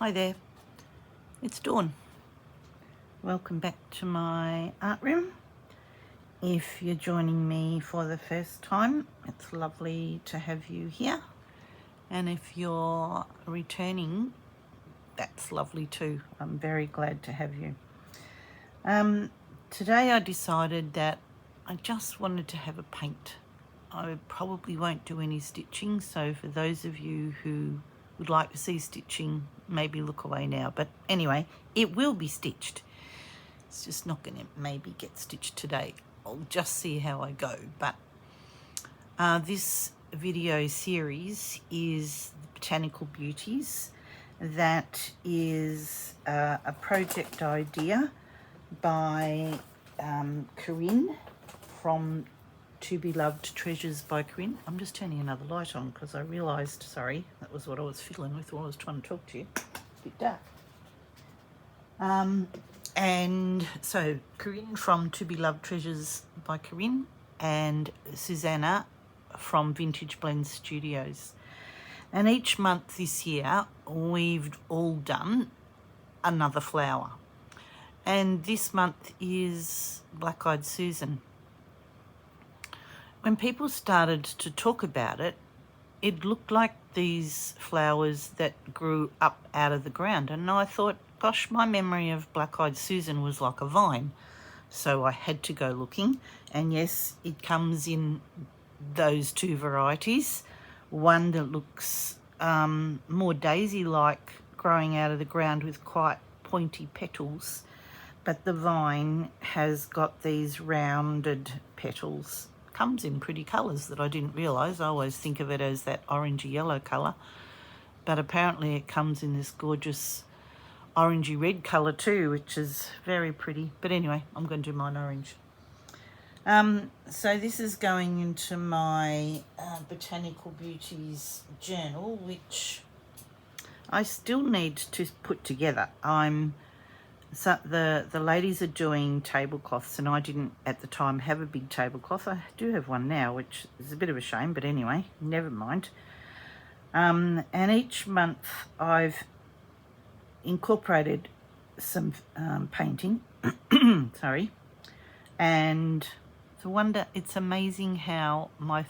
Hi there, it's Dawn. Welcome back to my art room. If you're joining me for the first time, it's lovely to have you here. And if you're returning, that's lovely too. I'm very glad to have you. Today I decided that I just wanted to have a paint. I probably won't do any stitching, so for those of you who would like to see stitching, maybe look away now. But anyway, it will be stitched. It's just not going to maybe get stitched today. I'll just see how I go. But this video series is Botanical Beauties. That is a project idea by Corinne from To Be Loved Treasures by Corinne. I'm just turning another light on because I realised, sorry, that was what I was fiddling with while I was trying to talk to you. It's a bit dark. And so Corinne from To Be Loved Treasures by Corinne and Susanna from Vintage Blend Studios. And each month this year we've all done another flower. And this month is Black Eyed Susan. When people started to talk about it, it looked like these flowers that grew up out of the ground. And I thought, gosh, my memory of Black Eyed Susan was like a vine. So I had to go looking. And yes, it comes in those two varieties. One that looks more daisy-like, growing out of the ground with quite pointy petals. But the vine has got these rounded petals. Comes in pretty colours that I didn't realise. I always think of it as that orangey yellow colour, but apparently it comes in this gorgeous orangey red colour too, which is very pretty. But anyway, I'm going to do mine orange. So this is going into my Botanical Beauties journal, which I still need to put together. So the ladies are doing tablecloths, and I didn't at the time have a big tablecloth. I do have one now, which is a bit of a shame, but anyway, never mind. And each month I've incorporated some painting, sorry, and it's amazing how my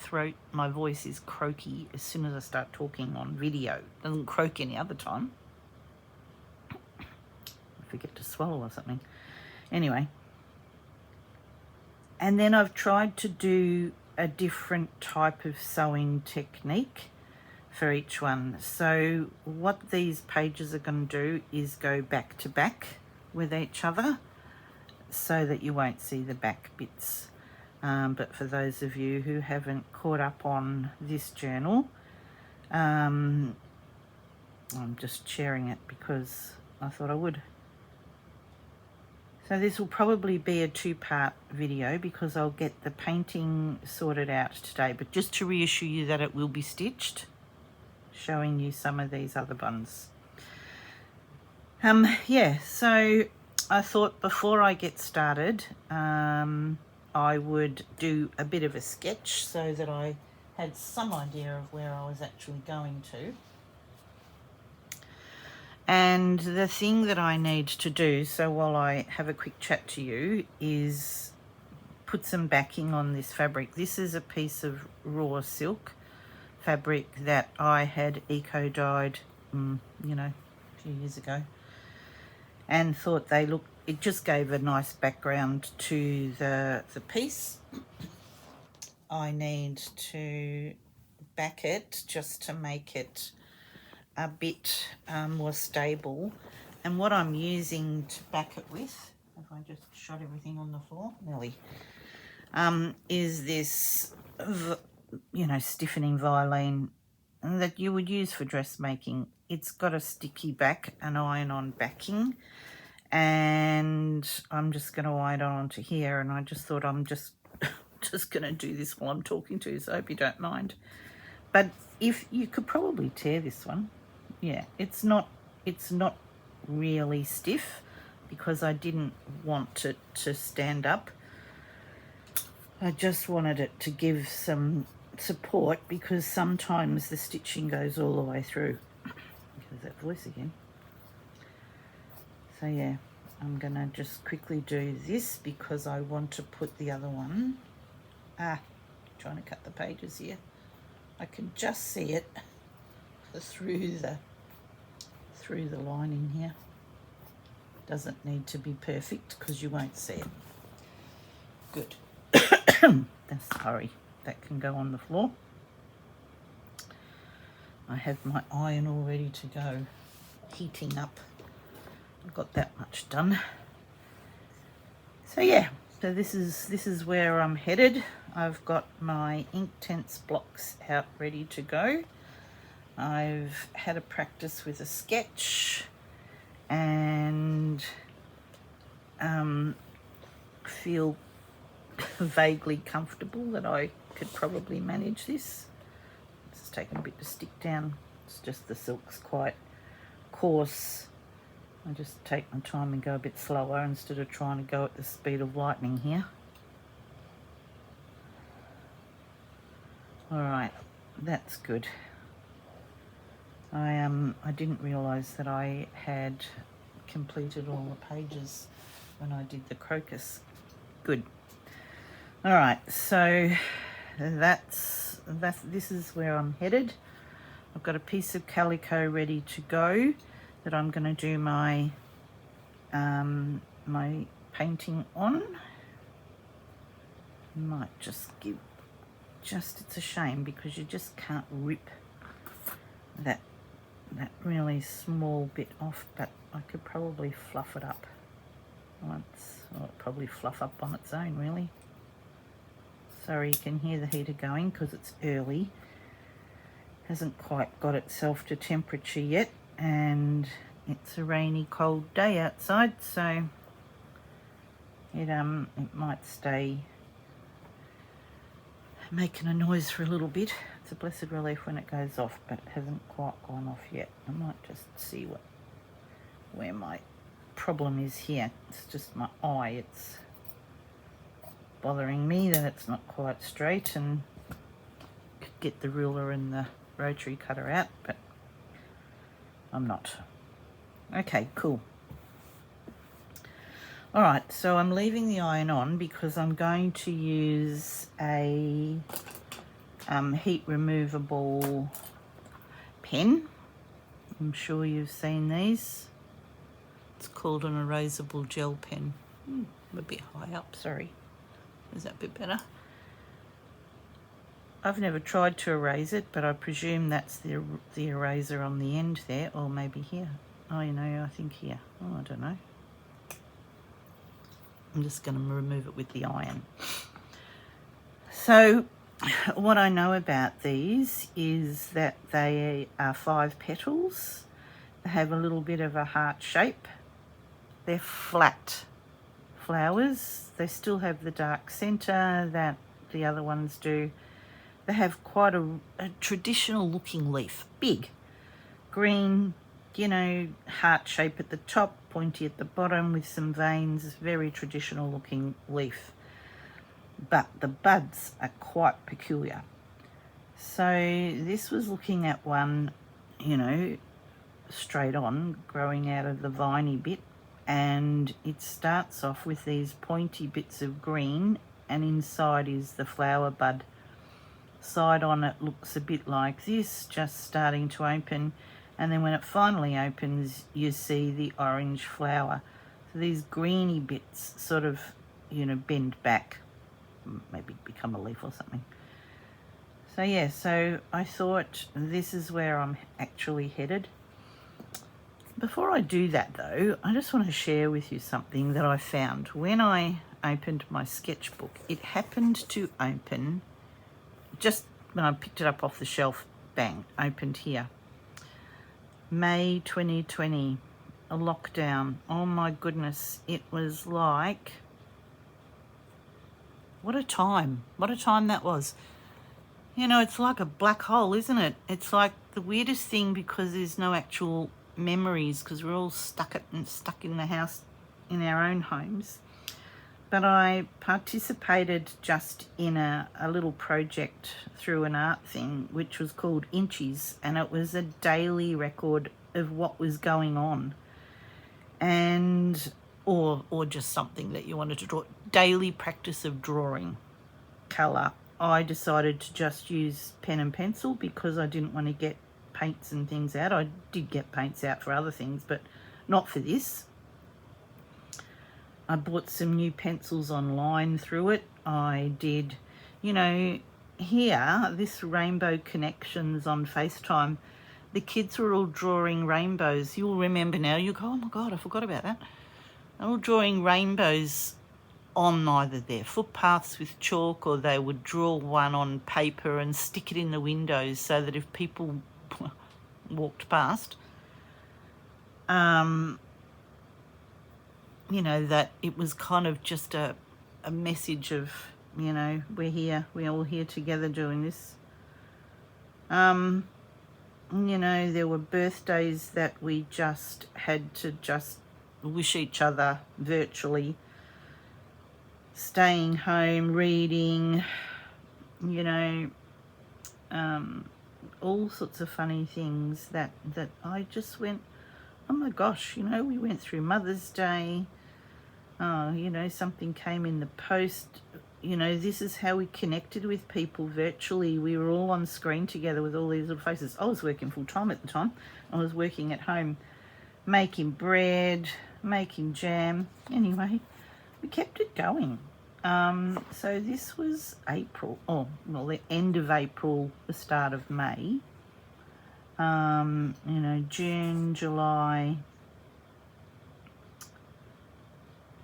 voice is croaky as soon as I start talking on video. It doesn't croak any other time. Forget to swallow or something. Anyway, and then I've tried to do a different type of sewing technique for each one. So what these pages are going to do is go back to back with each other so that you won't see the back bits. But for those of you who haven't caught up on this journal, I'm just sharing it because I thought I would. So this will probably be a two-part video because I'll get the painting sorted out today. But just to reassure you that it will be stitched, showing you some of these other ones. Yeah, so I thought before I get started, I would do a bit of a sketch so that I had some idea of where I was actually going to. And the thing that I need to do, so while I have a quick chat to you, is put some backing on this fabric. This is a piece of raw silk fabric that I had eco-dyed, a few years ago, and thought it just gave a nice background to the piece. I need to back it just to make it a bit more stable, and what I'm using to back it with, if I just shot everything on the floor, nearly, is this, stiffening Vilene that you would use for dressmaking. It's got a sticky back, an iron-on backing, and I'm just going to iron it onto here, and I just thought I'm just going to do this while I'm talking to you, so I hope you don't mind. But if you could probably tear this one. Yeah, it's not really stiff because I didn't want it to stand up. I just wanted it to give some support because sometimes the stitching goes all the way through. There's that voice again. So yeah, I'm gonna just quickly do this because I want to put the other one. Trying to cut the pages here. I can just see it through the lining here. Doesn't need to be perfect because you won't see it. Good. Sorry, that can go on the floor. I have my iron all ready to go, heating up. I've got that much done. So yeah, so this is where I'm headed. I've got my Inktense blocks out ready to go. I've had a practice with a sketch and feel vaguely comfortable that I could probably manage this. It's taken a bit to stick down. It's just the silk's quite coarse. I just take my time and go a bit slower instead of trying to go at the speed of lightning here. Alright, that's good. I didn't realise that I had completed all the pages when I did the crocus. Good. Alright, so this is where I'm headed. I've got a piece of calico ready to go that I'm going to do my my painting on. Might just give it's a shame because you just can't rip that really small bit off, but I could probably fluff it up once, or it'll probably fluff up on its own really. Sorry, you can hear the heater going because it's early. Hasn't quite got itself to temperature yet, and it's a rainy, cold day outside, so it might stay making a noise for a little bit. It's a blessed relief when it goes off, but it hasn't quite gone off yet. I might just see where my problem is here. It's just my eye. It's bothering me that it's not quite straight, and could get the ruler and the rotary cutter out, but I'm not. Okay, cool. Alright, so I'm leaving the iron on because I'm going to use a heat removable pen. I'm sure you've seen these. It's called an erasable gel pen. A bit high up, sorry. Is that a bit better? I've never tried to erase it, but I presume that's the eraser on the end there, or maybe here. Oh, you know, I think here. Oh, I don't know. I'm just going to remove it with the iron. So what I know about these is that they are 5 petals. They have a little bit of a heart shape. They're flat flowers. They still have the dark centre that the other ones do. They have quite a traditional looking leaf. Big, green, you know, heart shape at the top, pointy at the bottom with some veins. Very traditional looking leaf. But the buds are quite peculiar. So this was looking at one, you know, straight on, growing out of the viney bit, and it starts off with these pointy bits of green, and inside is the flower bud. Side on it looks a bit like this, just starting to open, and then when it finally opens you see the orange flower. So these greeny bits sort of, you know, bend back, maybe become a leaf or something. So yeah, so I thought this is where I'm actually headed. Before I do that though, I just want to share with you something that I found when I opened my sketchbook. It happened to open just when I picked it up off the shelf, bang, opened here. May 2020, a lockdown. Oh my goodness, it was like, what a time that was. You know, it's like a black hole, isn't it? It's like the weirdest thing because there's no actual memories because we're all stuck in the house in our own homes. But I participated just in a little project through an art thing which was called Inchies, and it was a daily record of what was going on and or just something that you wanted to draw. Daily practice of drawing colour. I decided to just use pen and pencil because I didn't want to get paints and things out. I did get paints out for other things, but not for this. I bought some new pencils online through it. I did, you know, here, this Rainbow Connections on FaceTime, the kids were all drawing rainbows. You'll remember now. You go, oh my God, I forgot about that. They're all drawing rainbows on either their footpaths with chalk, or they would draw one on paper and stick it in the windows so that if people walked past, you know, that it was kind of just a message of, you know, we're here, we're all here together doing this. You know, there were birthdays that we just had to just wish each other virtually, staying home, reading, you know, all sorts of funny things that I just went, oh my gosh, you know, we went through Mother's Day. You know, something came in the post. You know, this is how we connected with people virtually. We were all on screen together with all these little faces. I was working full time at the time. I was working at home, making bread, making jam. Anyway, we kept it going. So this was April, the end of April, the start of May. You know, June, July.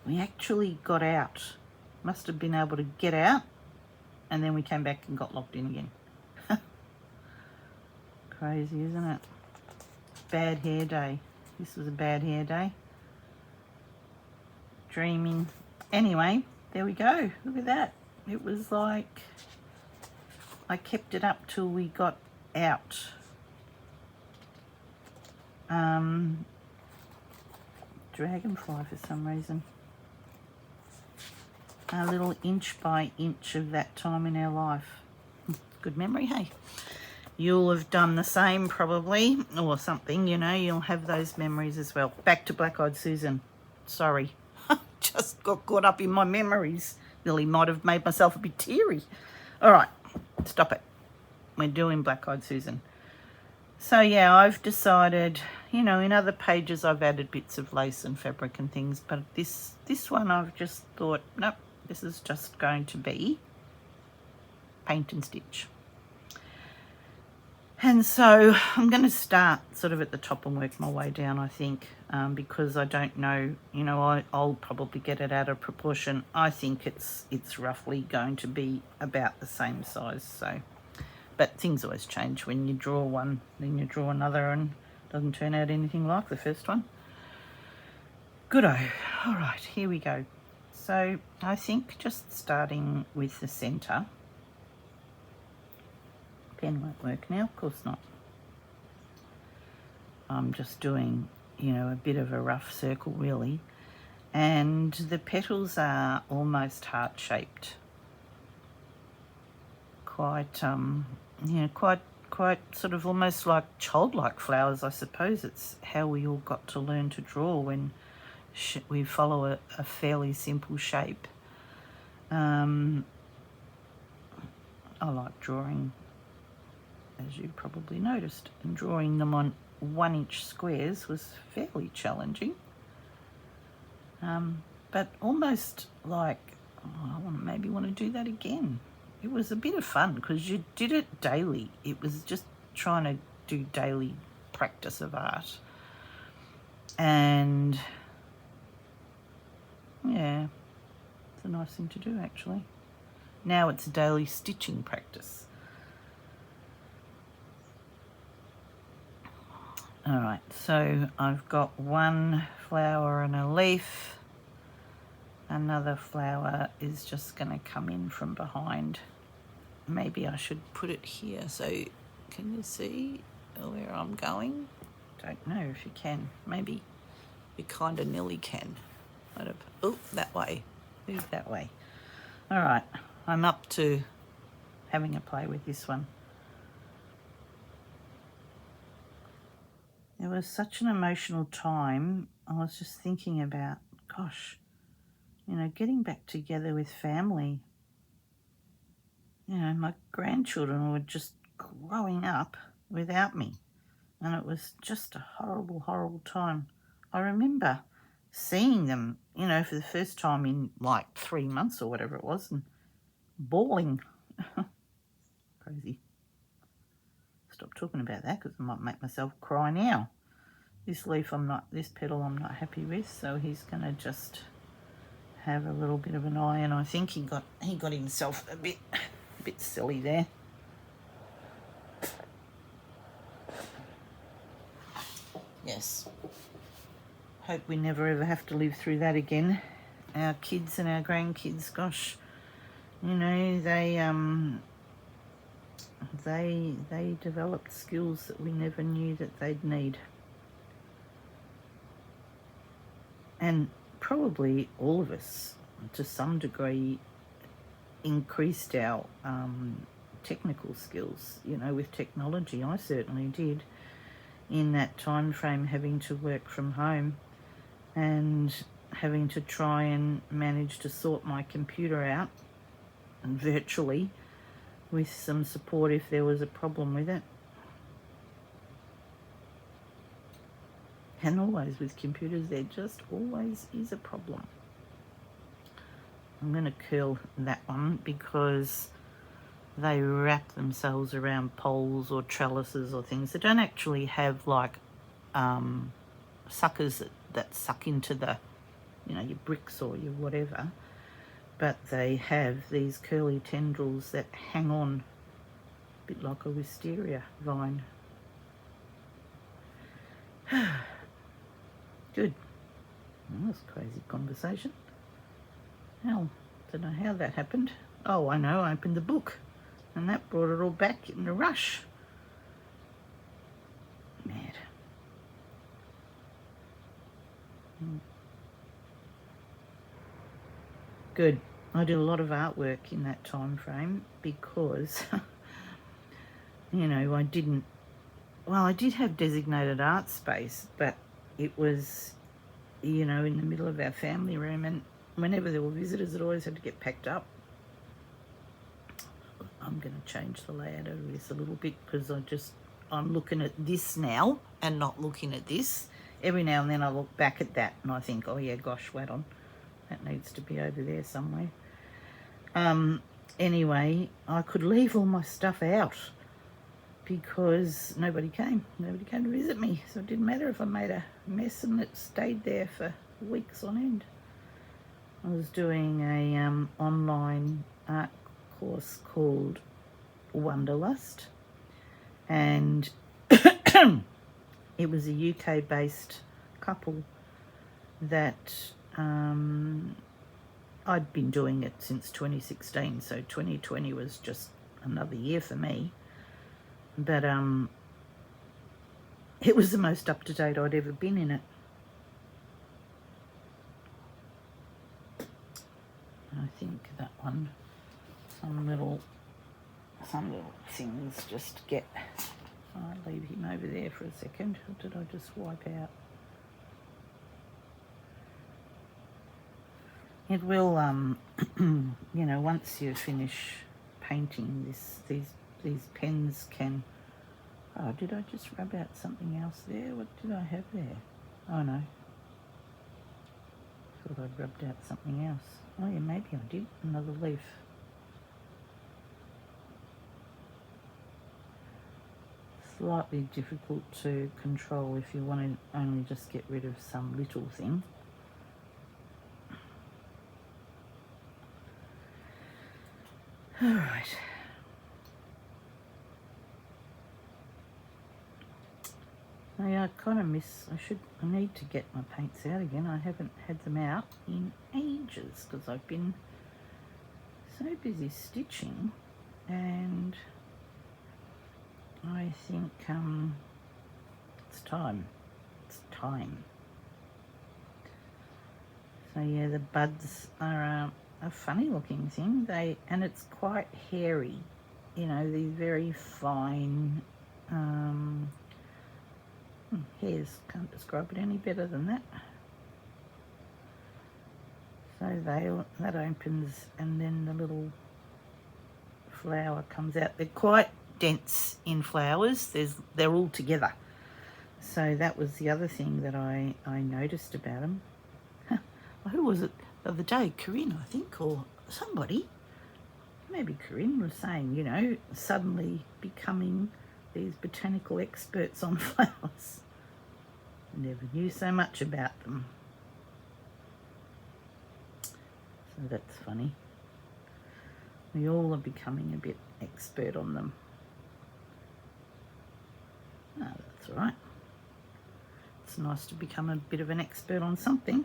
We actually got out. Must have been able to get out, and then we came back and got locked in again. Crazy, isn't it? Bad hair day. This was a bad hair day. Dreaming. Anyway, there we go. Look at that. It was like I kept it up till we got out. Dragonfly for some reason. A little inch by inch of that time in our life. Good memory, hey? You'll have done the same probably, or something, you know, you'll have those memories as well. Back to Black Eyed Susan. Sorry, just got caught up in my memories. Nearly might have made myself a bit teary. All right, stop it. We're doing Black Eyed Susan. So yeah, I've decided, you know, in other pages I've added bits of lace and fabric and things, but this one I've just thought, nope, this is just going to be paint and stitch. And so I'm going to start sort of at the top and work my way down, I think, because I don't know, you know, I'll probably get it out of proportion. I think it's roughly going to be about the same size. So, but things always change. When you draw one, then you draw another, and it doesn't turn out anything like the first one. Good-o. All right, here we go. So I think just starting with the centre. Pen won't work now, of course not. I'm just doing, you know, a bit of a rough circle really. And the petals are almost heart-shaped. Quite, you know, quite sort of almost like childlike flowers, I suppose. It's how we all got to learn to draw when we follow a fairly simple shape. I like drawing, as you probably noticed, and drawing them on 1-inch squares was fairly challenging. But almost like, I maybe want to do that again. It was a bit of fun because you did it daily. It was just trying to do daily practice of art. And yeah, it's a nice thing to do actually. Now it's daily stitching practice. All right, so I've got one flower and a leaf. Another flower is just going to come in from behind. Maybe I should put it here so can you see where I'm going? Don't know if you can. Maybe you kind of nearly can. Oh, that way. Move that way. All right, I'm up to having a play with this one. It was such an emotional time. I was just thinking about, gosh, getting back together with family. My grandchildren were just growing up without me, and it was just a horrible, horrible time. I remember seeing them, for the first time in like 3 months or whatever it was, and bawling. Crazy. Stop talking about that because I might make myself cry now. This petal I'm not happy with, so he's going to just have a little bit of an eye, and I think he got himself a bit silly there. Yes. Hope we never ever have to live through that again. Our kids and our grandkids, gosh, they developed skills that we never knew that they'd need. And probably all of us, to some degree, increased our technical skills, with technology. I certainly did in that time frame, having to work from home and having to try and manage to sort my computer out virtually with some support if there was a problem with it. And always with computers, there just always is a problem. I'm going to curl that one because they wrap themselves around poles or trellises or things. They don't actually have like suckers that suck into the, your bricks or your whatever, but they have these curly tendrils that hang on, a bit like a wisteria vine. Good. Well, that was a crazy conversation. Hell, don't know how that happened. Oh, I know, I opened the book and that brought it all back in a rush. Mad. Good. I did a lot of artwork in that time frame because, I did have designated art space, but it was, in the middle of our family room, and whenever there were visitors, it always had to get packed up. I'm going to change the layout of this a little bit because I'm looking at this now and not looking at this. Every now and then I look back at that and I think, oh yeah, gosh, wait on. That needs to be over there somewhere. Anyway, I could leave all my stuff out because nobody came. Nobody came to visit me. So it didn't matter if I made a mess and it stayed there for weeks on end. I was doing a online art course called Wanderlust, and it was a UK-based couple that I'd been doing it since 2016, so 2020 was just another year for me. But it was the most up-to-date I'd ever been in it. I think that one, some little things just get... I'll leave him over there for a second. Or did I just wipe out? It will, once you finish painting these pens can... Oh, did I just rub out something else there? What did I have there? Oh, no. Thought I'd rubbed out something else. Oh, yeah, maybe I did. Another leaf. Slightly difficult to control if you want to only just get rid of some little thing. All right. I kind of miss... I need to get my paints out again. I haven't had them out in ages because I've been so busy stitching, and I think it's time. It's time. So yeah, the buds are a funny looking thing. And it's quite hairy. These very fine hairs. Can't describe it any better than that. So that opens, and then the little flower comes out. They're quite dense in flowers. They're all together. So that was the other thing that I noticed about them. Who was it the other day? Corinne, I think, or somebody. Maybe Corinne was saying, you know, suddenly becoming these botanical experts on flowers. Never knew so much about them. So that's funny. We all are becoming a bit expert on them. Oh, that's all right. It's nice to become a bit of an expert on something,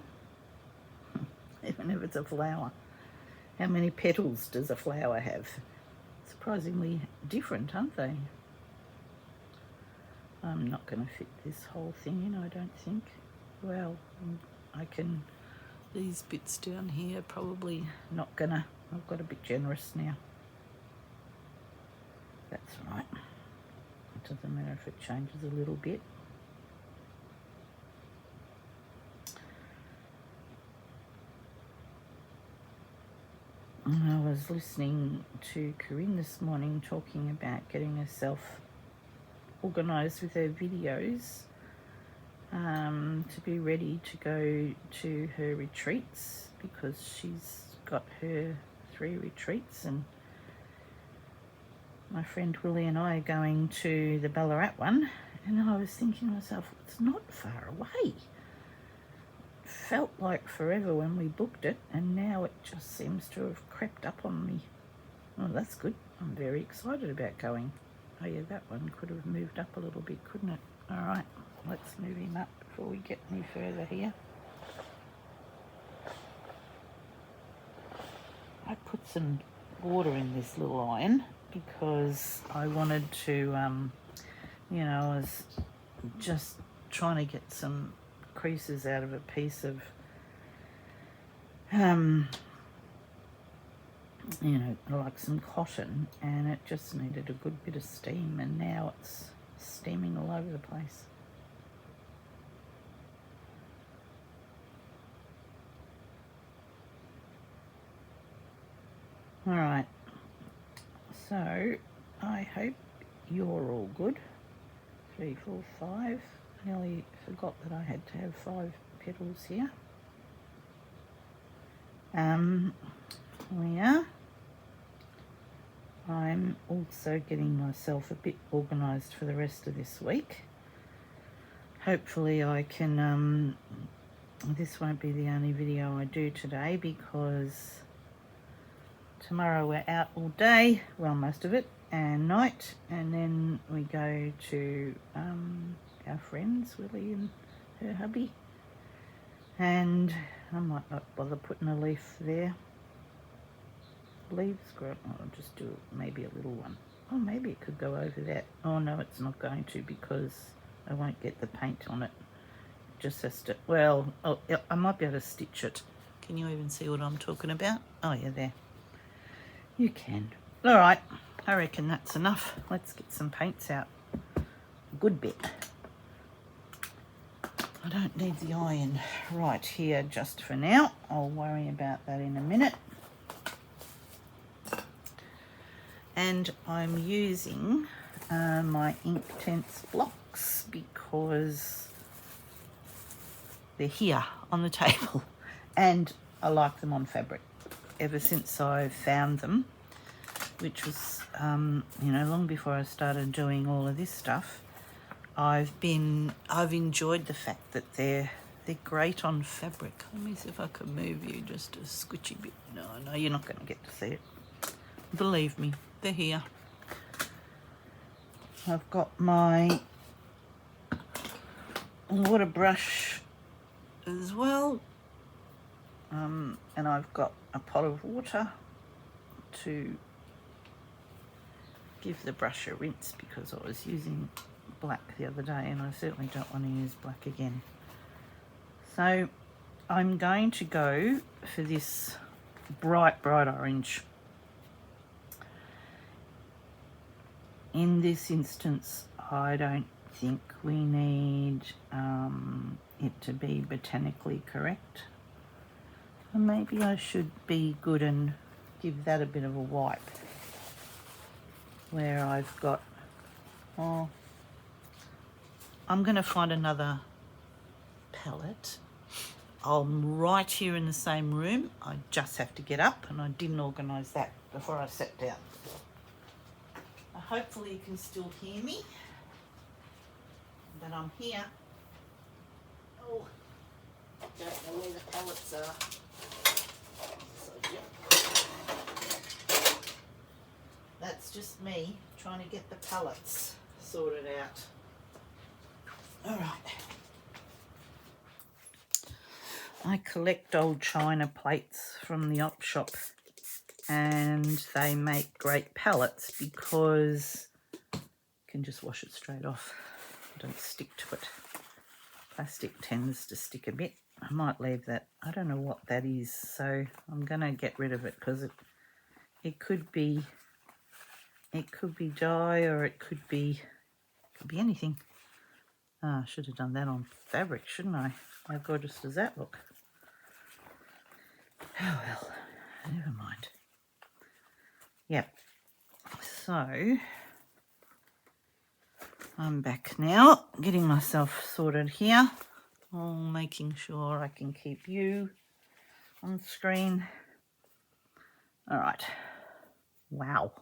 even if it's a flower. How many petals does a flower have? Surprisingly different, aren't they? I'm not going to fit this whole thing in, I don't think. Well, I can... These bits down here probably not gonna... I've got a bit generous now. That's right. It doesn't matter if it changes a little bit. I was listening to Corinne this morning talking about getting herself organised with her videos to be ready to go to her retreats, because she's got her 3 retreats, and my friend Willie and I are going to the Ballarat one, and I was thinking to myself, it's not far away. It felt like forever when we booked it, and now it just seems to have crept up on me. Oh, that's good. I'm very excited about going. Oh yeah, that one could have moved up a little bit, couldn't it? All right, let's move him up before we get any further here. I put some water in this little iron because I wanted to, you know, I was just trying to get some creases out of a piece of, you know, like some cotton, and it just needed a good bit of steam, and now it's steaming all over the place. All right, so I hope you're all good. 3, 4, 5. Nearly forgot that I had to have 5 petals here. We are. I'm also getting myself a bit organised for the rest of this week. Hopefully I can, this won't be the only video I do today, because tomorrow we're out all day, well, most of it, and night, and then we go to our friends, Willie and her hubby, and I might not bother putting a leaf there. Leaves grow. I'll just do maybe a little one. Oh, maybe it could go over that. Oh no, it's not going to, because I won't get the paint on it. It just has to, well, oh, I might be able to stitch it. Can you even see what I'm talking about? Oh yeah, there. You can. All right, I reckon that's enough. Let's get some paints out. A good bit. I don't need the iron right here just for now. I'll worry about that in a minute. And I'm using my Inktense blocks because they're here on the table, and I like them on fabric. Ever since I found them, which was, you know, long before I started doing all of this stuff, I've enjoyed the fact that they're great on fabric. Let me see if I can move you just a squishy bit. No, you're not going to get to see it. Believe me, they're here. I've got my water brush as well, and I've got a pot of water to give the brush a rinse, because I was using black the other day and I certainly don't want to use black again. So I'm going to go for this bright orange. In this instance, I don't think we need it to be botanically correct. And maybe I should be good and give that a bit of a wipe where I've got, oh, I'm going to find another palette. I'm right here in the same room. I just have to get up, and I didn't organise that before I sat down. Hopefully you can still hear me, but I'm here. Oh, don't know where the palettes are. So, yeah. That's just me trying to get the palettes sorted out. All right. I collect old china plates from the op shop, and they make great palettes because you can just wash it straight off. Don't stick to it. Plastic tends to stick a bit. I might leave that. I don't know what that is, so I'm going to get rid of it because it could be dye, or it could be anything. I should have done that on fabric, shouldn't I? How gorgeous does that look? Oh well, never mind. Yep. So I'm back now, getting myself sorted here. Oh, making sure I can keep you on screen. All right. Wow.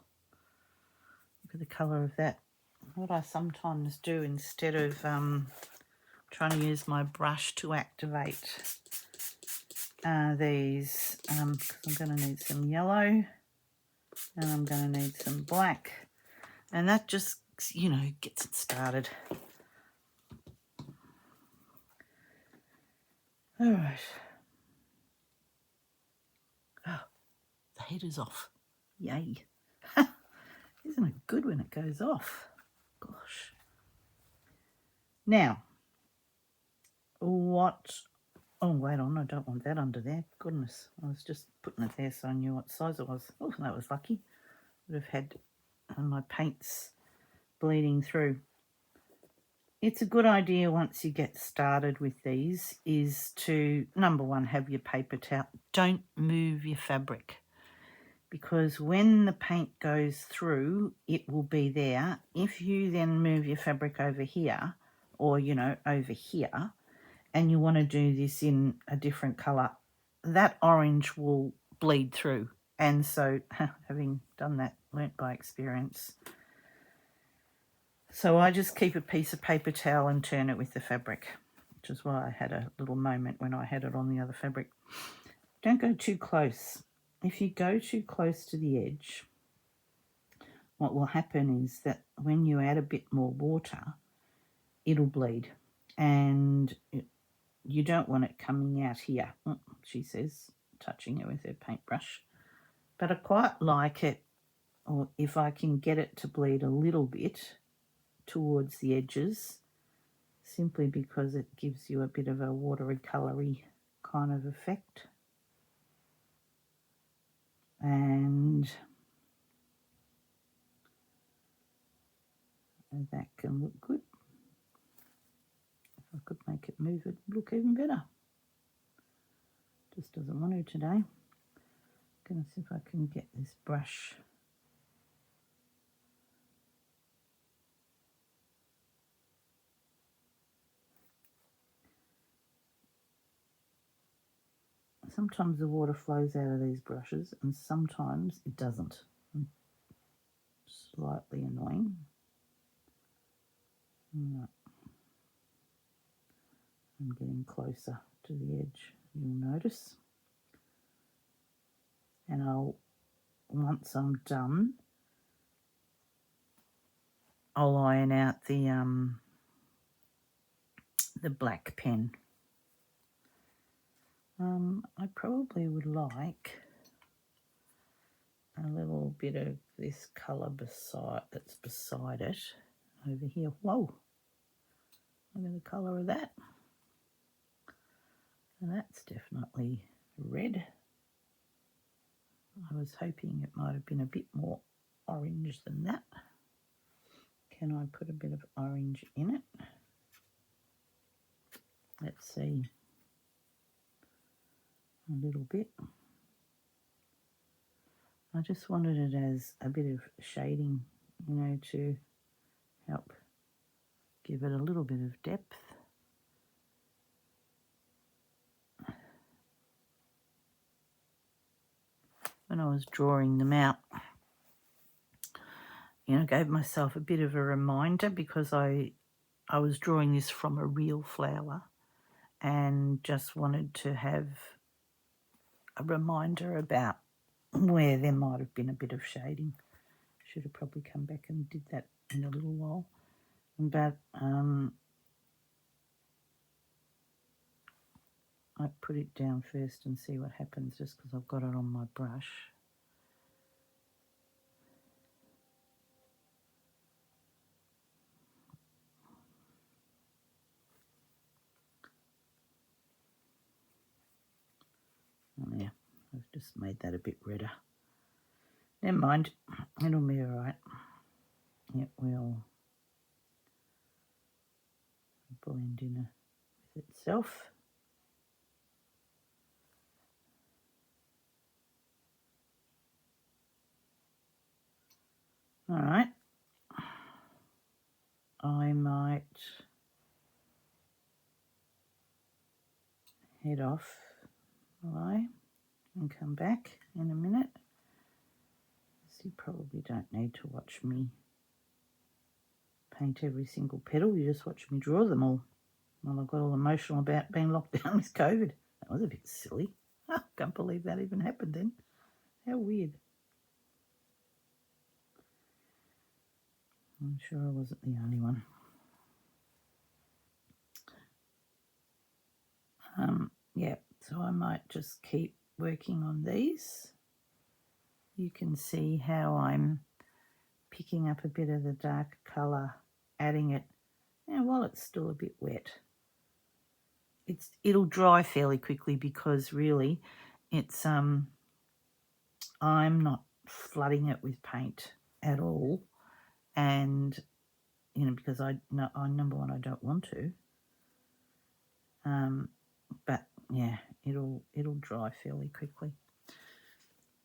Look at the colour of that. What I sometimes do, instead of trying to use my brush to activate these, because I'm going to need some yellow and I'm going to need some black, and that just, you know, gets it started. All right. Oh, the header's off. Yay. Isn't it good when it goes off? Gosh. Now, what... Oh, wait on, I don't want that under there. Goodness, I was just putting it there so I knew what size it was. Oh, that was lucky. Would have had my paints bleeding through. It's a good idea once you get started with these is to, number one, have your paper towel. Don't move your fabric, because when the paint goes through, it will be there. If you then move your fabric over here, or, you know, over here, and you want to do this in a different colour, that orange will bleed through. And so, having done that, learnt by experience. So I just keep a piece of paper towel and turn it with the fabric, which is why I had a little moment when I had it on the other fabric. Don't go too close. If you go too close to the edge, what will happen is that when you add a bit more water, it'll bleed, and you don't want it coming out here, she says, touching it with her paintbrush. But I quite like it, or if I can get it to bleed a little bit towards the edges, simply because it gives you a bit of a watery, coloury kind of effect. And that can look good. If I could make it move, it would look even better. Just doesn't want to today. I'm going to see if I can get this brush. Sometimes the water flows out of these brushes and sometimes it doesn't. Slightly annoying. No. I'm getting closer to the edge, you'll notice. And once I'm done, I'll iron out the black pen. I probably would like a little bit of this colour that's beside it over here. Whoa, look at the colour of that. And that's definitely red. I was hoping it might have been a bit more orange than that. Can I put a bit of orange in it? Let's see. a little bit. I just wanted it as a bit of shading, you know, to help give it a little bit of depth. When I was drawing them out, you know, gave myself a bit of a reminder because I was drawing this from a real flower and just wanted to have a reminder about where there might have been a bit of shading. Should have probably come back and did that in a little while. But I put it down first and see what happens just because I've got it on my brush. Oh yeah, I've just made that a bit redder. Never mind, it'll be all right. It will blend in with itself. All right, I might head off away and come back in a minute. So you probably don't need to watch me paint every single petal, you just watch me draw them all. Well, I got all emotional about being locked down with COVID. That was a bit silly. I can't believe that even happened then. How weird. I'm sure I wasn't the only one. Yeah, so I might just keep working on these. You can see how I'm picking up a bit of the dark colour, adding it, and while it's still a bit wet. It'll dry fairly quickly because really it's I'm not flooding it with paint at all, and you know, because number one, I don't want to. But yeah, it'll dry fairly quickly.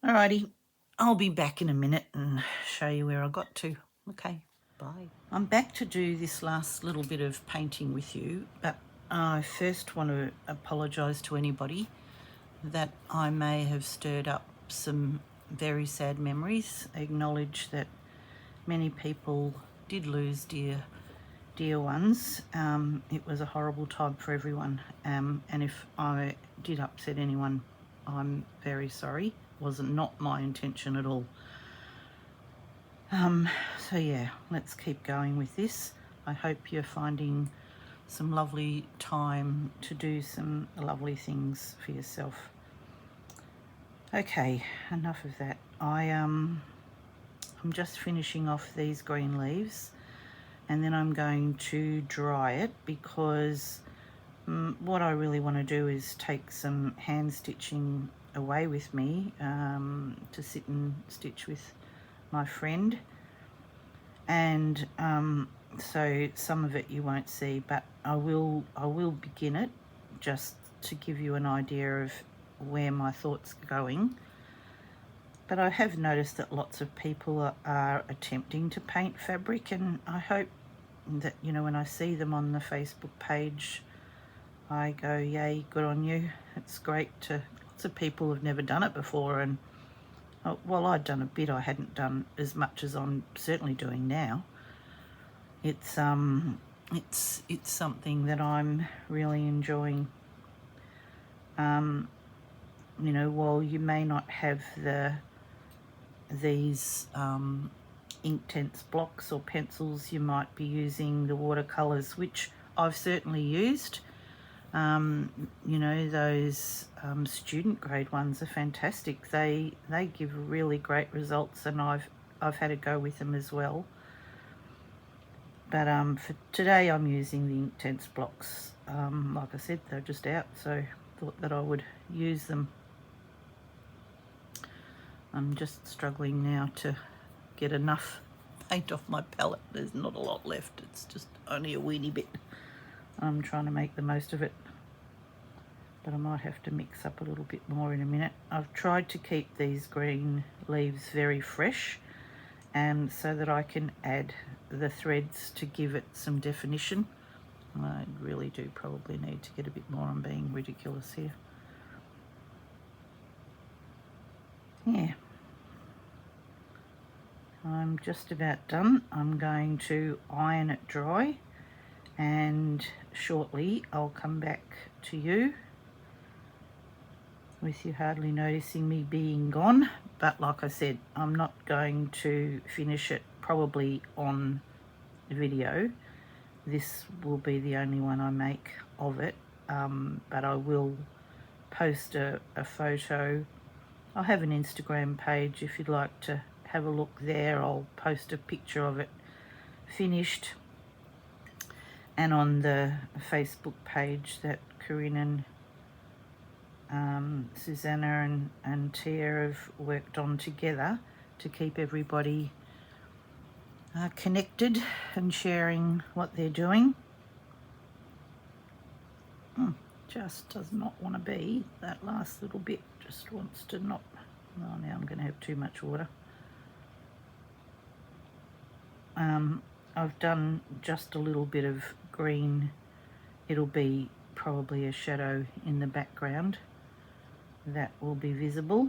Alrighty, I'll be back in a minute and show you where I got to. Okay, bye. I'm back to do this last little bit of painting with you, but I first want to apologise to anybody that I may have stirred up some very sad memories. Acknowledge that many people did lose dear ones. It was a horrible time for everyone, and if I did upset anyone, I'm very sorry. It was not my intention at all. So yeah, let's keep going with this. I hope you're finding some lovely time to do some lovely things for yourself. Okay, enough of that. I'm just finishing off these green leaves, and then I'm going to dry it because what I really want to do is take some hand stitching away with me to sit and stitch with my friend, and so some of it you won't see, but I will begin it just to give you an idea of where my thoughts are going. But I have noticed that lots of people are attempting to paint fabric, and I hope that, you know, when I see them on the Facebook page, I go, yay, good on you. It's great lots of people have never done it before, and well, I'd done a bit, I hadn't done as much as I'm certainly doing now. It's something that I'm really enjoying. You know, while you may not have these Inktense blocks or pencils, you might be using the watercolors, which I've certainly used. You know, those student grade ones are fantastic. They give really great results, and I've had a go with them as well. But for today I'm using the Inktense blocks. Like I said, they're just out, so I thought that I would use them. I'm just struggling now to get enough paint off my palette. There's not a lot left. It's just only a weeny bit. I'm trying to make the most of it. but I might have to mix up a little bit more in a minute. I've tried to keep these green leaves very fresh, and so that I can add the threads to give it some definition. I really do probably need to get a bit more. I'm being ridiculous here. Yeah. I'm just about done. I'm going to iron it dry, and shortly I'll come back to you with you hardly noticing me being gone. But like I said, I'm not going to finish it probably on video. This will be the only one I make of it, but I will post a photo. I'll have an Instagram page if you'd like to have a look there. I'll post a picture of it finished, and on the Facebook page that Corinne and Susanna and Tia have worked on together to keep everybody connected and sharing what they're doing. Just does not want to be. That last little bit just wants to not. Oh, now I'm going to have too much water. I've done just a little bit of green. It'll be probably a shadow in the background that will be visible.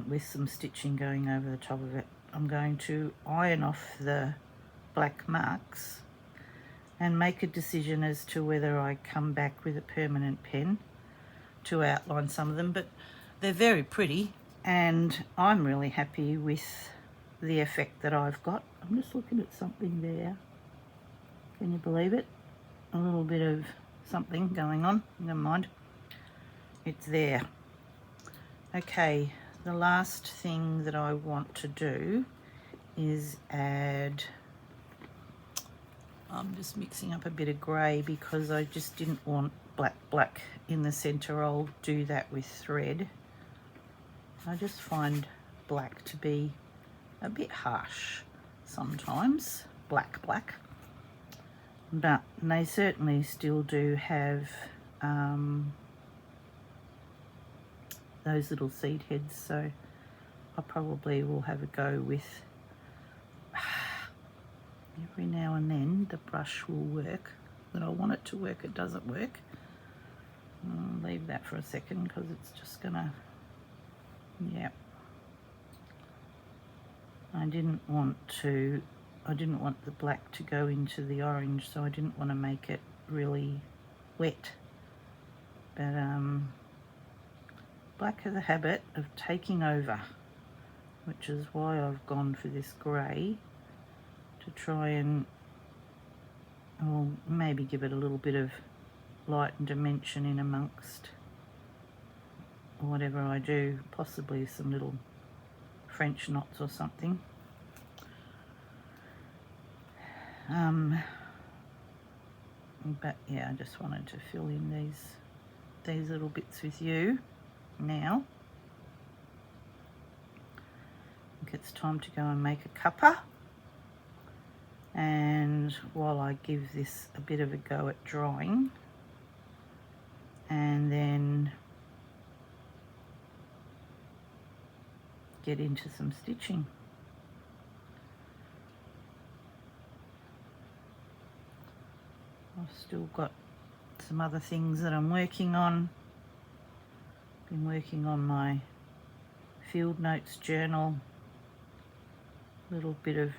With some stitching going over the top of it. I'm going to iron off the black marks and make a decision as to whether I come back with a permanent pen to outline some of them, but they're very pretty and I'm really happy with the effect that I've got. I'm just looking at something there. Can you believe it? A little bit of something going on. Never mind. It's there. Okay, the last thing that I want to do is add, I'm just mixing up a bit of grey because I just didn't want black in the centre. I'll do that with thread. I just find black to be a bit harsh sometimes, black. But they certainly still do have those little seed heads, so I probably will have a go with, every now and then the brush will work, but I want it to work, it doesn't work. I'll leave that for a second because it's just gonna, yeah. I didn't want the black to go into the orange, so I didn't want to make it really wet. But black has a habit of taking over, which is why I've gone for this grey to try and, well, maybe give it a little bit of light and dimension in amongst whatever I do, possibly some little French knots or something. But yeah, I just wanted to fill in these little bits with you now. I think it's time to go and make a cuppa. And while I give this a bit of a go at drying, and then get into some stitching. I've still got some other things that I'm working on. Been working on my field notes journal, a little bit of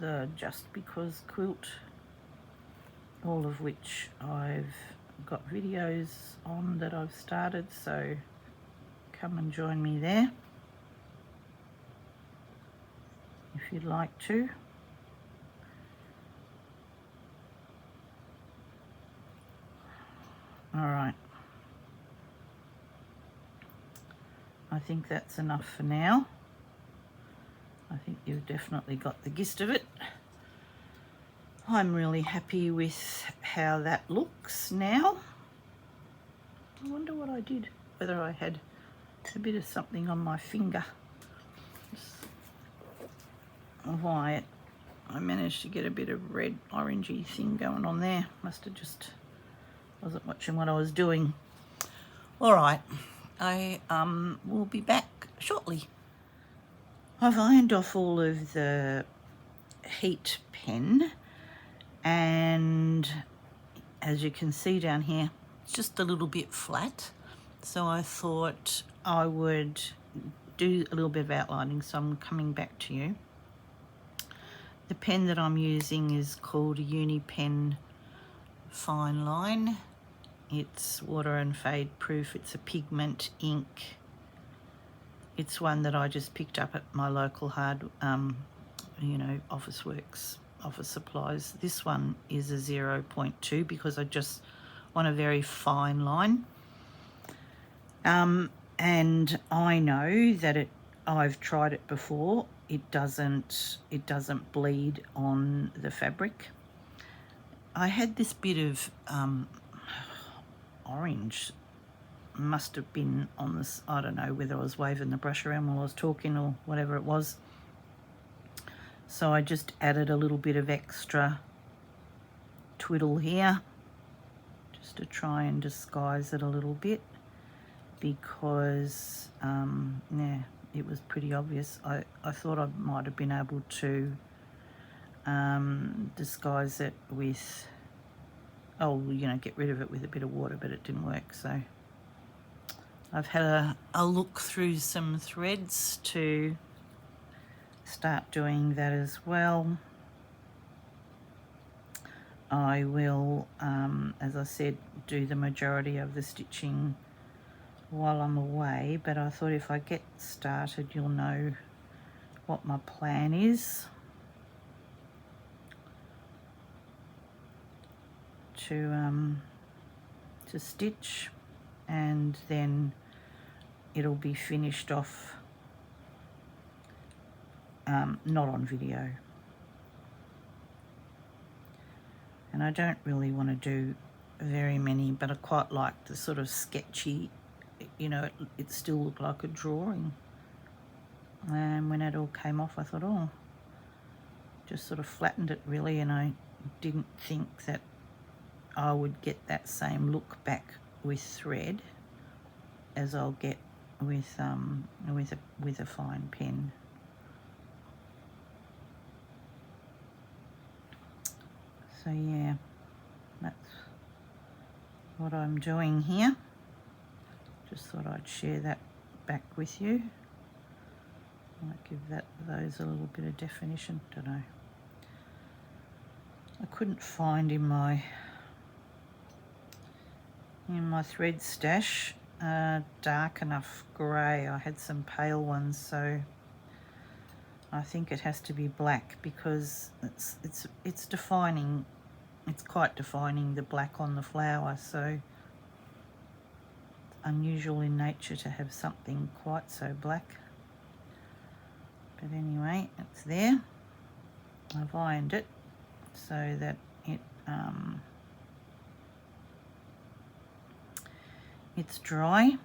the Just Because quilt, all of which I've got videos on that I've started, so come and join me there if you'd like to. All right, I think that's enough for now. I think you've definitely got the gist of it. I'm really happy with how that looks now. I wonder what I did, whether I had a bit of something on my finger. Why I managed to get a bit of red orangey thing going on there. Must have just wasn't watching what I was doing. All right, I will be back shortly. I've ironed off all of the heat pen, and as you can see down here, it's just a little bit flat. So I thought I would do a little bit of outlining, so I'm coming back to you. The pen that I'm using is called a Unipen Fine Line. It's water and fade proof. It's a pigment ink. It's one that I just picked up at my local Officeworks, Office Supplies. This one is a 0.2 because I just want a very fine line. And I know that I've tried it before. It doesn't bleed on the fabric. I had this bit of orange, must have been on this, I don't know whether I was waving the brush around while I was talking or whatever it was. So I just added a little bit of extra twiddle here just to try and disguise it a little bit, because it was pretty obvious. I thought I might have been able to disguise it with, get rid of it with a bit of water, but it didn't work. So I've had a look through some threads to start doing that as well. I will, as I said, do the majority of the stitching while I'm away, but I thought if I get started, you'll know what my plan is to stitch, and then it'll be finished off, not on video. And I don't really want to do very many, but I quite like the sort of sketchy, it still looked like a drawing. And when it all came off, I thought, just sort of flattened it really, and I didn't think that I would get that same look back with thread as I'll get with a fine pen. So yeah, that's what I'm doing here. Just thought I'd share that back with you. Might give those a little bit of definition. Don't know. I couldn't find in my thread stash dark enough grey. I had some pale ones, so I think it has to be black, because it's defining. It's quite defining, the black on the flower. So it's unusual in nature to have something quite so black. But anyway, it's there. I've ironed it so that it's dry.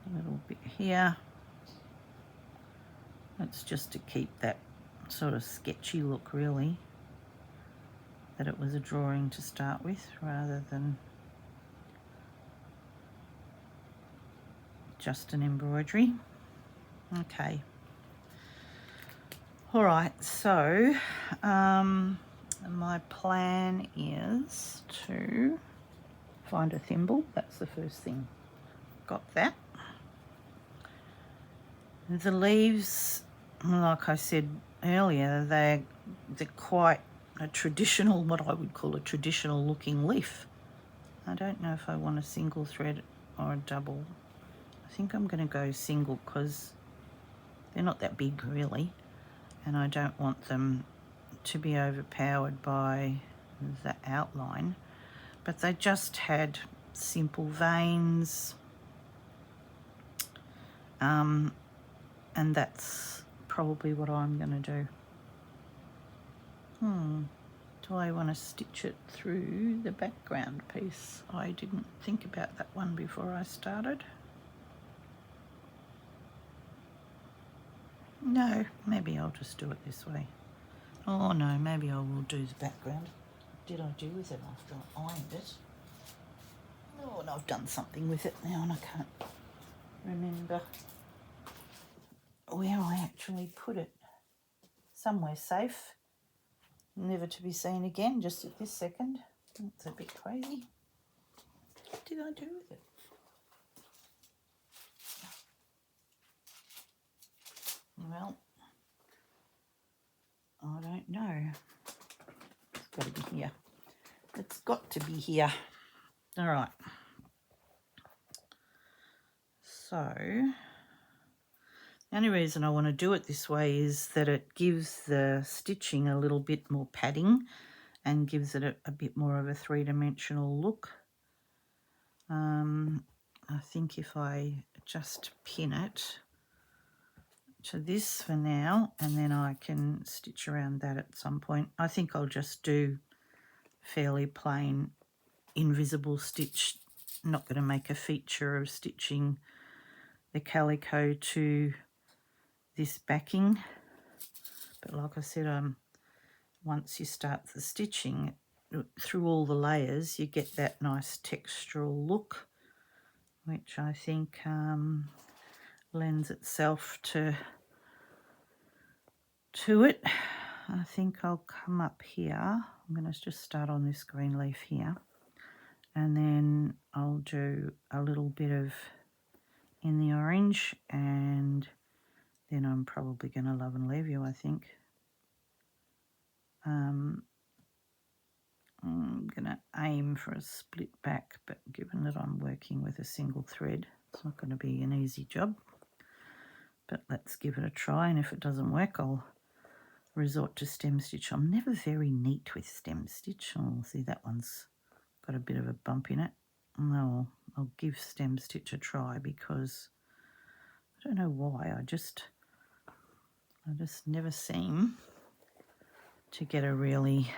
A little bit here. It's just to keep that sort of sketchy look, really, that it was a drawing to start with rather than just an embroidery. Okay. All right, so my plan is to find a thimble. That's the first thing. Got that. The leaves, like I said earlier, they're quite a traditional, what I would call a traditional looking leaf. I don't know if I want a single thread or a double. I think I'm going to go single because they're not that big really, and I don't want them to be overpowered by the outline. But they just had simple veins, and that's probably what I'm going to do. Do I want to stitch it through the background piece? I didn't think about that one before I started. No, maybe I'll just do it this way. Oh no, maybe I will do the background. What did I do with it after I ironed it? Oh, and I've done something with it now and I can't remember where I actually put it. Somewhere safe, never to be seen again just at this second. It's a bit crazy. What did I do with it? Well, I don't know. It's got to be here. It's got to be here. All right. So the only reason I want to do it this way is that it gives the stitching a little bit more padding and gives it a bit more of a three-dimensional look. I think if I just pin it to this for now, and then I can stitch around that at some point. I think I'll just do fairly plain invisible stitch. I'm not going to make a feature of stitching the calico to this backing, but like I said, once you start the stitching through all the layers, you get that nice textural look, which I think lends itself to it. I think I'll come up here. I'm going to just start on this green leaf here, and then I'll do a little bit of in the orange, and then I'm probably going to Love and Leave You, I think. I'm going to aim for a split back, but given that I'm working with a single thread, it's not going to be an easy job. But let's give it a try, and if it doesn't work, I'll resort to stem stitch. I'm never very neat with stem stitch. Oh, see, that one's got a bit of a bump in it. No, I'll give stem stitch a try because I don't know why. I just never seem to get a really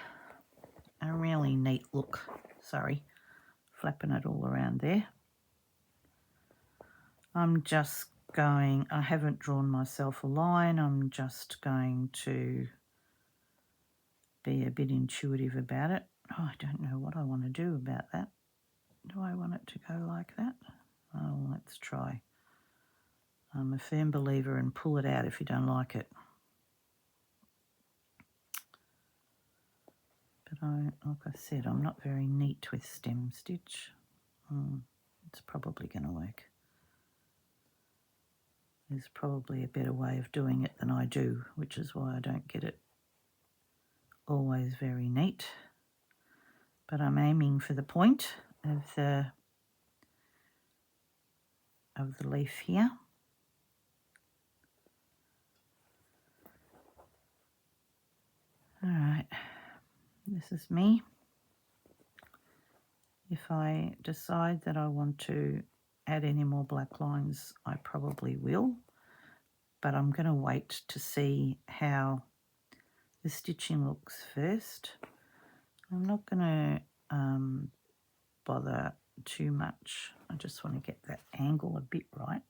neat look. Sorry, flapping it all around there. I'm just going, I haven't drawn myself a line. I'm just going to be a bit intuitive about it. Oh, I don't know what I want to do about that. Do I want it to go like that? Oh, let's try. I'm a firm believer in pull it out if you don't like it. But like I said, I'm not very neat with stem stitch. It's probably going to work. There's probably a better way of doing it than I do, which is why I don't get it always very neat. But I'm aiming for the point of the leaf here. All right, this is me. If I decide that I want to add any more black lines, I probably will, but I'm going to wait to see how the stitching looks first. I'm not going to bother too much. I just want to get that angle a bit right.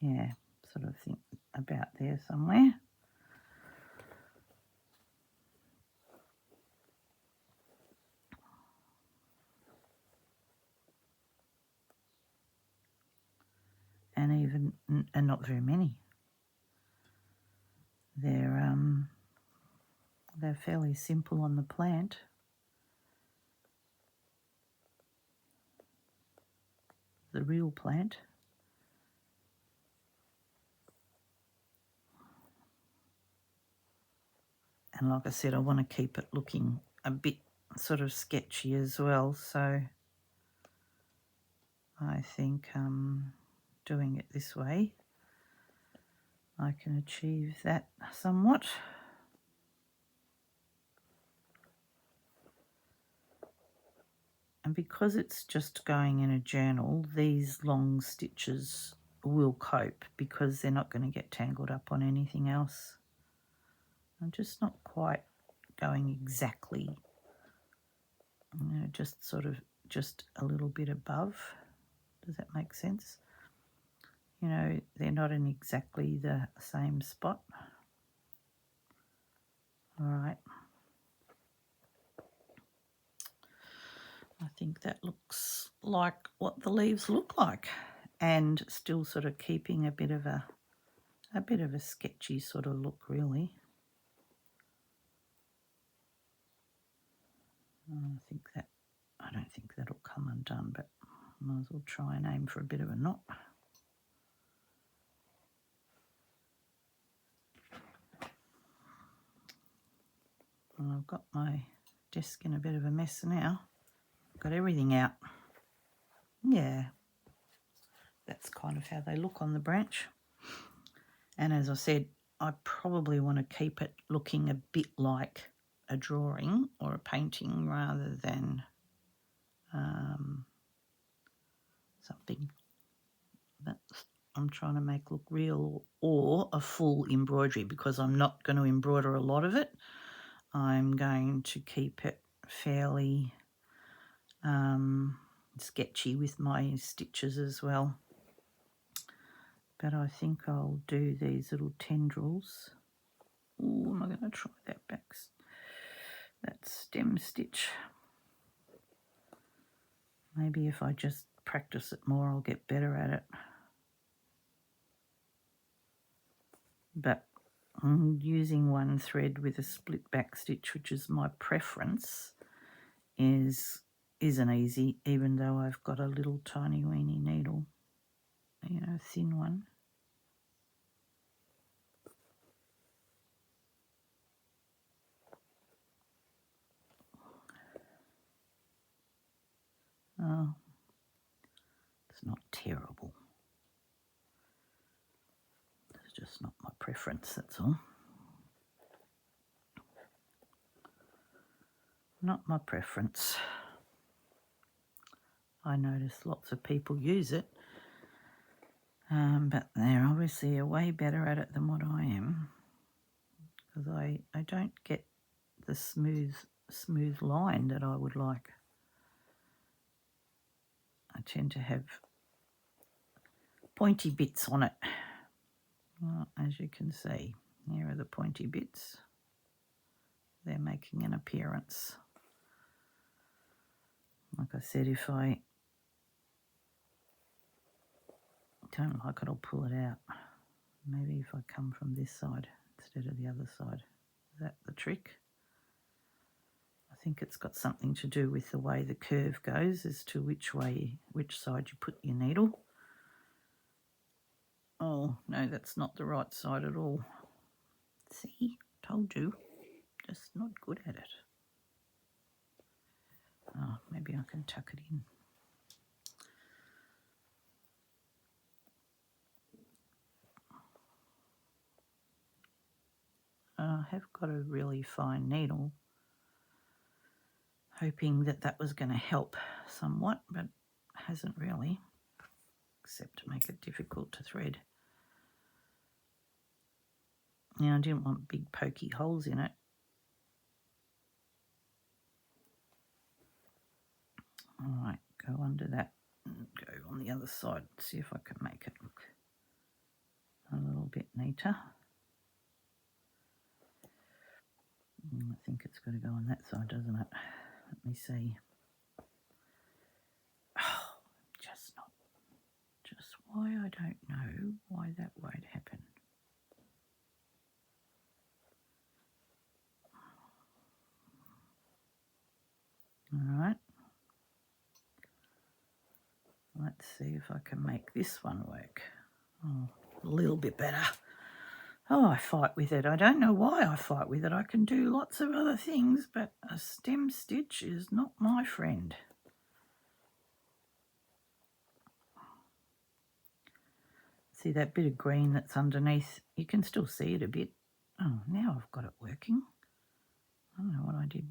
Yeah, sort of think about there somewhere. And not very many. They're fairly simple on the plant. The real plant. And like I said, I want to keep it looking a bit sort of sketchy as well, so I think doing it this way I can achieve that somewhat. And because it's just going in a journal, these long stitches will cope because they're not going to get tangled up on anything else. I'm just not quite going exactly, just sort of just a little bit above. Does that make sense? you know, they're not in exactly the same spot. All right. I think that looks like what the leaves look like, and still sort of keeping a bit of a sketchy sort of look, really. I don't think that'll come undone, but I might as well try and aim for a bit of a knot. And I've got my desk in a bit of a mess now. Got everything out. Yeah, that's kind of how they look on the branch. And as I said, I probably want to keep it looking a bit like a drawing or a painting rather than something that I'm trying to make look real, or a full embroidery, because I'm not going to embroider a lot of it. I'm going to keep it fairly sketchy with my stitches as well. But I think I'll do these little tendrils. Oh, am I going to try that that stem stitch? Maybe if I just practice it more, I'll get better at it. But using one thread with a split back stitch, which is my preference, isn't easy, even though I've got a little tiny weeny needle, you know, thin one. Oh, it's not terrible. It's just not my preference, that's all. Not my preference. I notice lots of people use it, but they're obviously way better at it than what I am, because I don't get the smooth line that I would like. I tend to have pointy bits on it. Well, as you can see, here are the pointy bits. They're making an appearance. Like I said, if I don't like it, I'll pull it out. Maybe if I come from this side instead of the other side. Is that the trick? I think it's got something to do with the way the curve goes as to which side you put your needle. Oh, no, that's not the right side at all. See, told you, just not good at it. Oh, maybe I can tuck it in. I have got a really fine needle, hoping that was going to help somewhat, but hasn't really, except to make it difficult to thread. Now, I didn't want big pokey holes in it. All right, go under that and go on the other side, see if I can make it look a little bit neater. I think it's got to go on that side, doesn't it? Let me see. Oh, just why I don't know why that won't happen. All right. Let's see if I can make this one work. Oh, a little bit better. Oh, I fight with it. I don't know why I fight with it. I can do lots of other things, but a stem stitch is not my friend. See that bit of green that's underneath? You can still see it a bit. Oh, now I've got it working. I don't know what I did,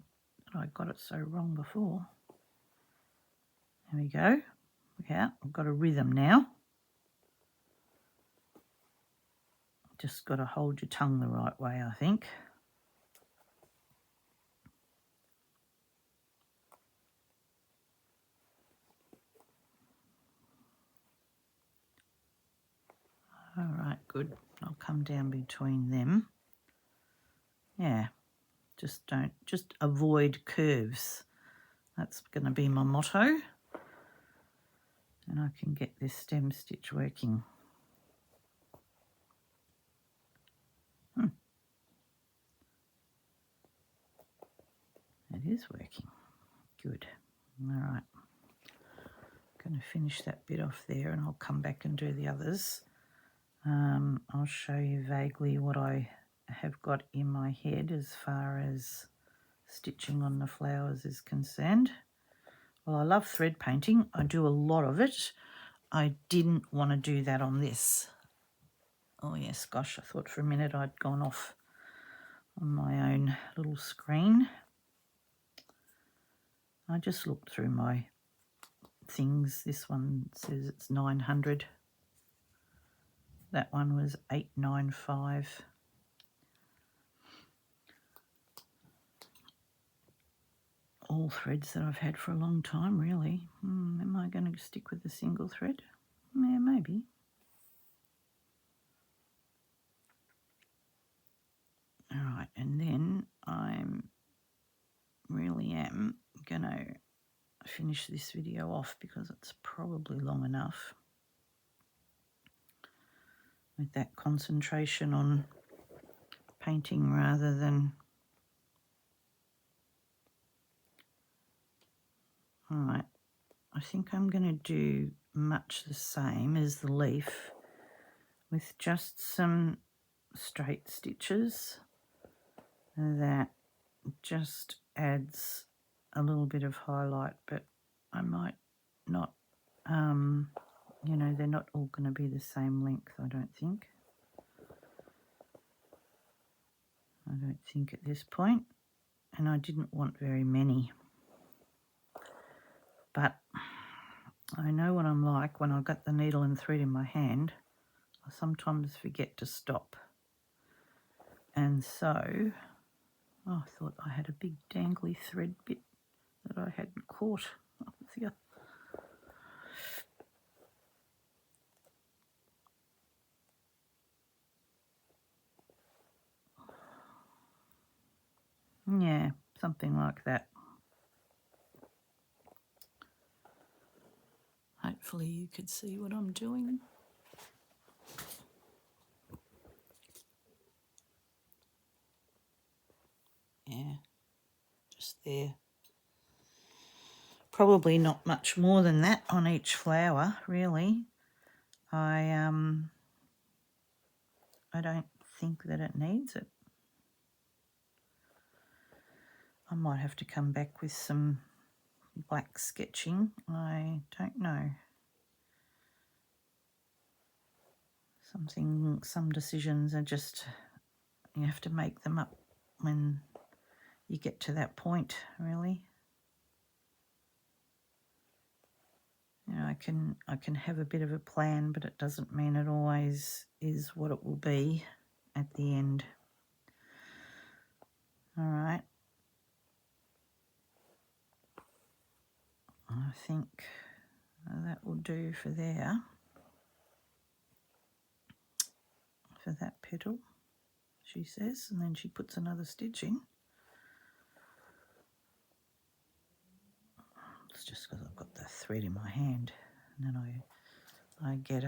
but I got it so wrong before. There we go. Look out, I've got a rhythm now. Just got to hold your tongue the right way, I think. right, good. I'll come down between them. Yeah, just avoid curves. That's going to be my motto. And I can get this stem stitch working. It is working. Good. All right. Going to finish that bit off there and I'll come back and do the others. I'll show you vaguely what I have got in my head as far as stitching on the flowers is concerned. Well, I love thread painting. I do a lot of it. I didn't want to do that on this. Oh yes, gosh, I thought for a minute I'd gone off on my own little screen. I just looked through my things. This one says it's 900. That one was 895. All threads that I've had for a long time, really. Am I going to stick with the single thread? Yeah, maybe. All right, and then I'm really am going to finish this video off because it's probably long enough with that concentration on painting rather than... All right, I think I'm going to do much the same as the leaf with just some straight stitches that just adds a little bit of highlight, but I might not, you know, they're not all going to be the same length, I don't think. I don't think at this point, and I didn't want very many. But I know what I'm like when I've got the needle and thread in my hand. I sometimes forget to stop. And so, oh, I thought I had a big dangly thread bit that I hadn't caught. Yeah, something like that. Hopefully you could see what I'm doing. Yeah, just there. Probably not much more than that on each flower, really. I don't think that it needs it. I might have to come back with some black sketching. I don't know. Some decisions are just, you have to make them up when you get to that point, really. You know, I can have a bit of a plan, but it doesn't mean it always is what it will be at the end. All right. I think that will do for there. For that petal, she says, and then she puts another stitch in. It's just because I've got the thread in my hand, and then I get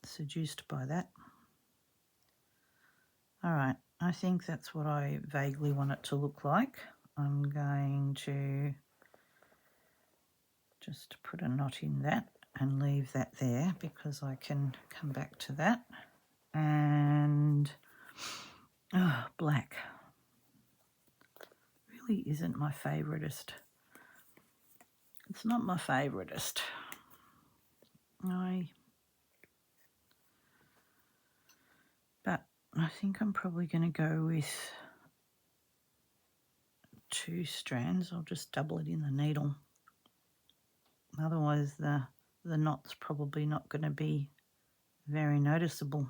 seduced by that. All right, I think that's what I vaguely want it to look like. I'm going to just put a knot in that and leave that there because I can come back to that. And black really isn't my favoritist. It's not my favoritist. But I think I'm probably going to go with 2 strands. I'll just double it in the needle. Otherwise the knot's probably not going to be very noticeable.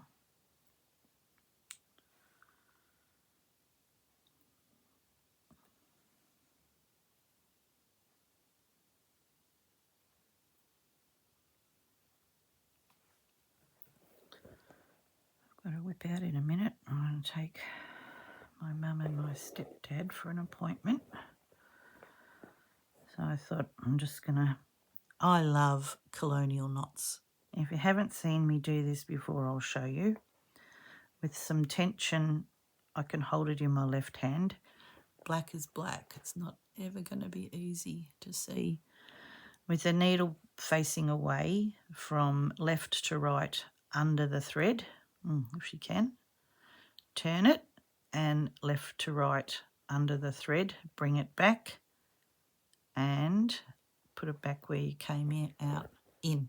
Got to whip out in a minute. I'm going to take my mum and my stepdad for an appointment. So I thought I love colonial knots. If you haven't seen me do this before, I'll show you. With some tension, I can hold it in my left hand. Black is black. It's not ever going to be easy to see. With the needle facing away from left to right under the thread, if you can, turn it, and left to right under the thread, bring it back and put it back where you came in, out, in,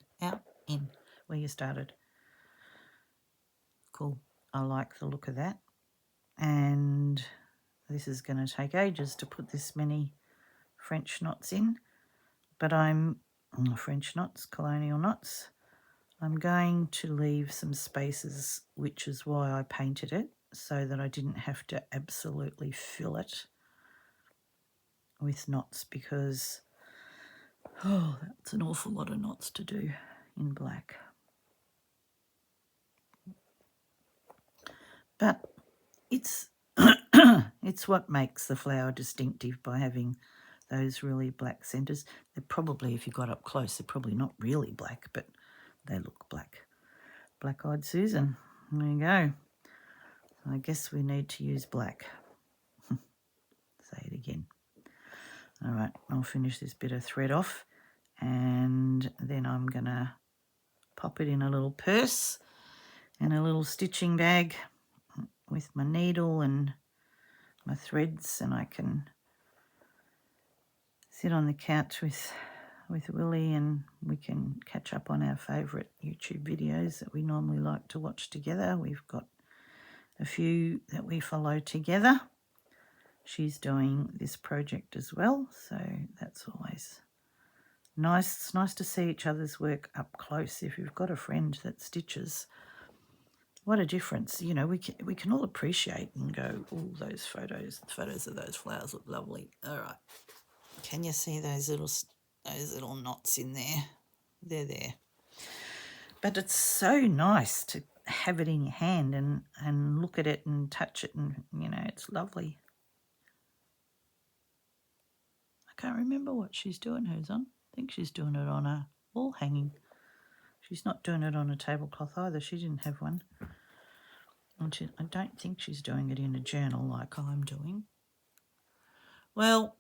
where you started. Cool. I like the look of that. And this is going to take ages to put this many French knots in, but French knots, colonial knots. I'm going to leave some spaces, which is why I painted it, so that I didn't have to absolutely fill it with knots, because that's an awful lot of knots to do in black. But it's it's what makes the flower distinctive, by having those really black centres. They're probably, if you got up close, they're probably not really black, but they look black. Black-eyed Susan. There you go. I guess we need to use black. Say it again. All right, I'll finish this bit of thread off, and then I'm going to pop it in a little purse and a little stitching bag with my needle and my threads, and I can sit on the couch with Willie, and we can catch up on our favourite YouTube videos that we normally like to watch together. We've got a few that we follow together. She's doing this project as well, so that's always nice. It's nice to see each other's work up close. If you've got a friend that stitches, what a difference. You know, we can all appreciate and go, oh, those photos of those flowers look lovely. All right. Can you see those little knots in there? They're there. But it's so nice to have it in your hand and look at it and touch it, and, you know, it's lovely. I can't remember what she's doing hers on. I think she's doing it on a wall hanging. She's not doing it on a tablecloth either. She didn't have one. And I don't think she's doing it in a journal like I'm doing. Well,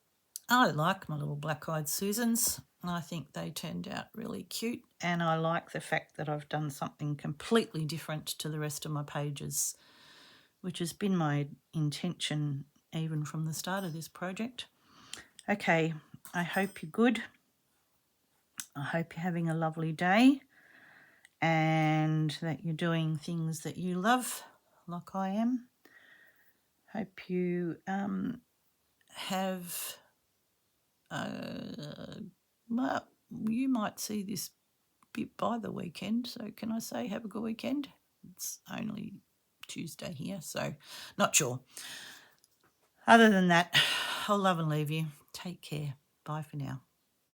I like my little black-eyed Susans. I think they turned out really cute, and I like the fact that I've done something completely different to the rest of my pages, which has been my intention even from the start of this project. Okay, I hope you're good. I hope you're having a lovely day and that you're doing things that you love, like I am. Hope you have... well, you might see this bit by the weekend, so can I say have a good weekend? It's only Tuesday here, so not sure. Other than that, I'll love and leave you. Take care. Bye for now.